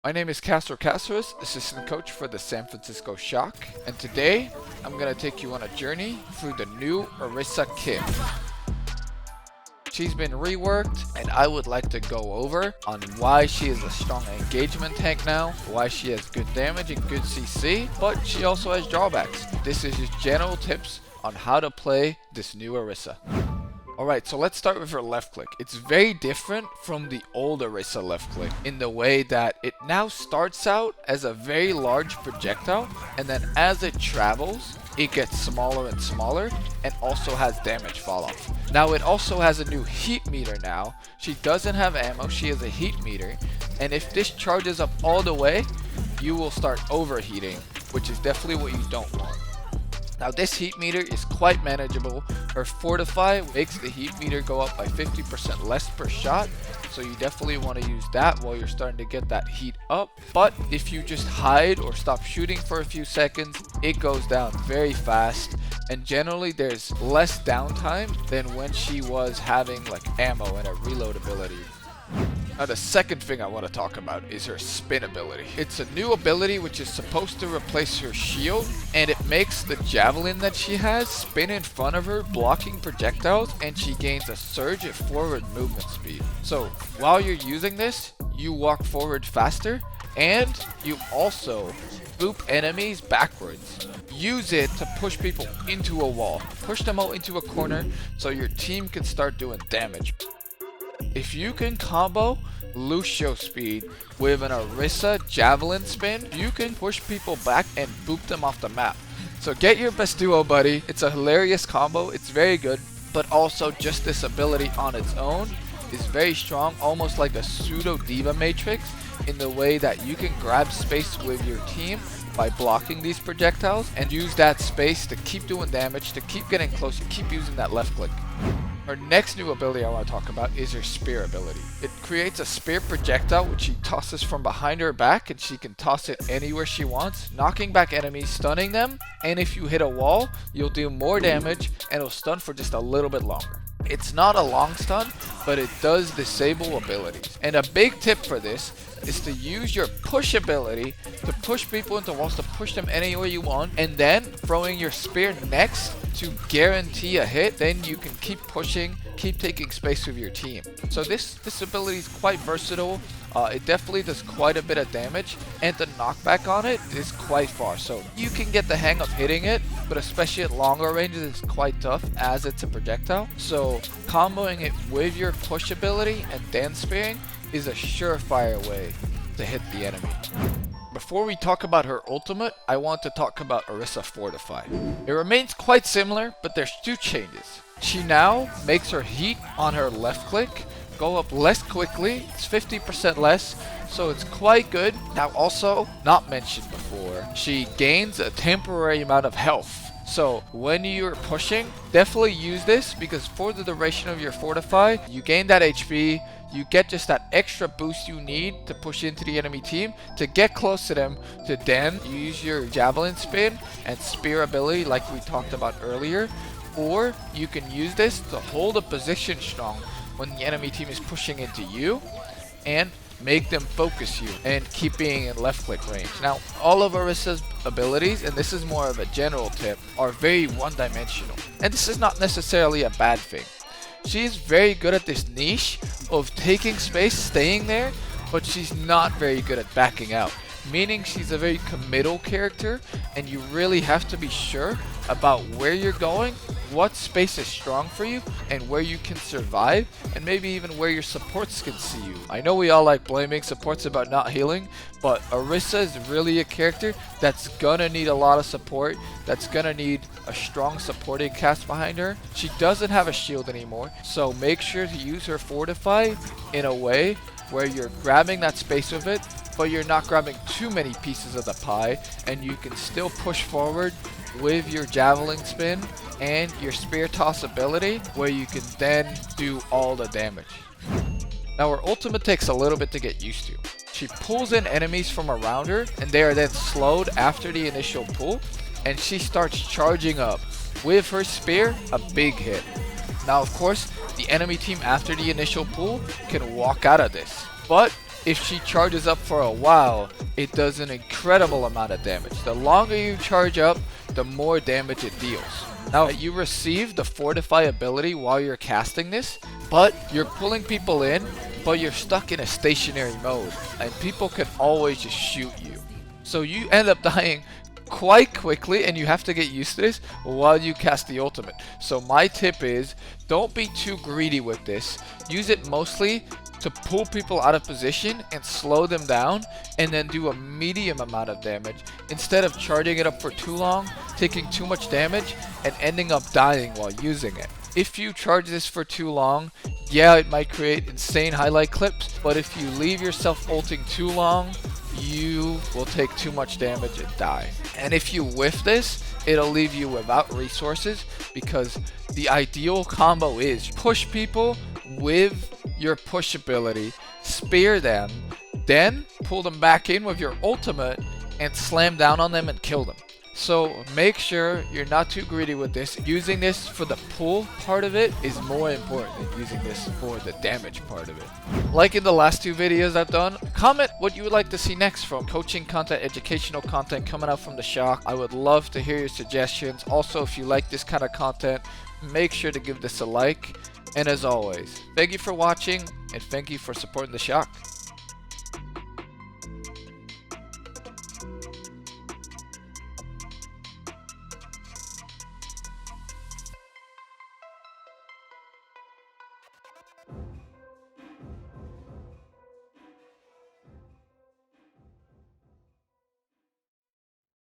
My name is Castro Castros, assistant coach for the San Francisco Shock, and today I'm going to take you on a journey through the new Orisa kit. She's been reworked, and I would like to go over on why she is a strong engagement tank now, why she has good damage and good CC, but she also has drawbacks. This is just general tips on how to play this new Orisa. Alright, so let's start with her left click. It's very different from the old Orisa left click in the way that it now starts out as a very large projectile, and then as it travels, it gets smaller and smaller and also has damage fall off. Now it also has a new heat meter now. She doesn't have ammo, she has a heat meter, and if this charges up all the way, you will start overheating, which is definitely what you don't want. Now this heat meter is quite manageable. Her Fortify makes the heat meter go up by 50% less per shot, so you definitely want to use that while you're starting to get that heat up. But if you just hide or stop shooting for a few seconds, it goes down very fast, and generally there's less downtime than when she was having like ammo and a reload ability. Now the second thing I want to talk about is her spin ability. It's a new ability which is supposed to replace her shield, and it makes the javelin that she has spin in front of her, blocking projectiles, and she gains a surge at forward movement speed. So while you're using this, you walk forward faster, and you also boop enemies backwards. Use it to push people into a wall. Push them all into a corner so your team can start doing damage. If you can combo Lucio speed with an Orisa javelin spin, you can push people back and boop them off the map. So get your best duo buddy. It's a hilarious combo, it's very good, but also just this ability on its own is very strong, almost like a pseudo diva matrix in the way that you can grab space with your team by blocking these projectiles and use that space to keep doing damage, to keep getting close, keep using that left click. Her next new ability I want to talk about is her spear ability. It creates a spear projectile which she tosses from behind her back, and she can toss it anywhere she wants, knocking back enemies, stunning them, and if you hit a wall, you'll do more damage and it'll stun for just a little bit longer. It's not a long stun, but it does disable abilities. And a big tip for this is to use your push ability to push people into walls, to push them anywhere you want, and then throwing your spear next to guarantee a hit. Then you can keep pushing, keep taking space with your team. So this ability is quite versatile. It definitely does quite a bit of damage, and the knockback on it is quite far. So you can get the hang of hitting it, but especially at longer ranges it's quite tough as it's a projectile. So comboing it with your push ability and then spearing is a surefire way to hit the enemy. Before we talk about her ultimate, I want to talk about Orisa Fortify. It remains quite similar, but there's two changes. She now makes her heat on her left click go up less quickly. It's 50% less, so it's quite good. Now also, not mentioned before, she gains a temporary amount of health. So when you're pushing, definitely use this, because for the duration of your Fortify, you gain that HP, you get just that extra boost you need to push into the enemy team, to get close to them, to then use your javelin spin and spear ability like we talked about earlier. Or you can use this to hold a position strong when the enemy team is pushing into you, and make them focus you and keep being in left click range. Now all of Orisa's abilities, and this is more of a general tip, are very one-dimensional, and this is not necessarily a bad thing. She's very good at this niche of taking space, staying there, but she's not very good at backing out, meaning she's a very committal character, and you really have to be sure about where you're going, what space is strong for you, and where you can survive, and maybe even where your supports can see you. I know we all like blaming supports about not healing, but Orisa is really a character that's gonna need a lot of support, that's gonna need a strong supporting cast behind her. She doesn't have a shield anymore, so make sure to use her Fortify in a way where you're grabbing that space with it, but you're not grabbing too many pieces of the pie, and you can still push forward with your javelin spin and your spear toss ability, where you can then do all the damage. Now her ultimate takes a little bit to get used to. She pulls in enemies from around her, and they are then slowed after the initial pull, and she starts charging up with her spear, a big hit. Now of course, the enemy team after the initial pull can walk out of this, but If she charges up for a while, it does an incredible amount of damage. The longer you charge up, the more damage it deals. Now, you receive the Fortify ability while you're casting this, but you're pulling people in, but you're stuck in a stationary mode, and people can always just shoot you. So you end up dying quite quickly, and you have to get used to this while you cast the ultimate. So my tip is, don't be too greedy with this. Use it mostly to pull people out of position and slow them down, and then do a medium amount of damage instead of charging it up for too long, taking too much damage, and ending up dying while using it. If you charge this for too long, yeah, it might create insane highlight clips, but if you leave yourself ulting too long, you will take too much damage and die. And if you whiff this, it'll leave you without resources, because the ideal combo is push people with your push ability, spear them, then pull them back in with your ultimate and slam down on them and kill them. So make sure you're not too greedy with this. Using this for the pull part of it is more important than using this for the damage part of it. Like in the last 2 videos I've done, comment what you would like to see next from coaching content, educational content coming out from the Shock. I would love to hear your suggestions. Also, if you like this kind of content, make sure to give this a like. And as always, thank you for watching, and thank you for supporting the Shock.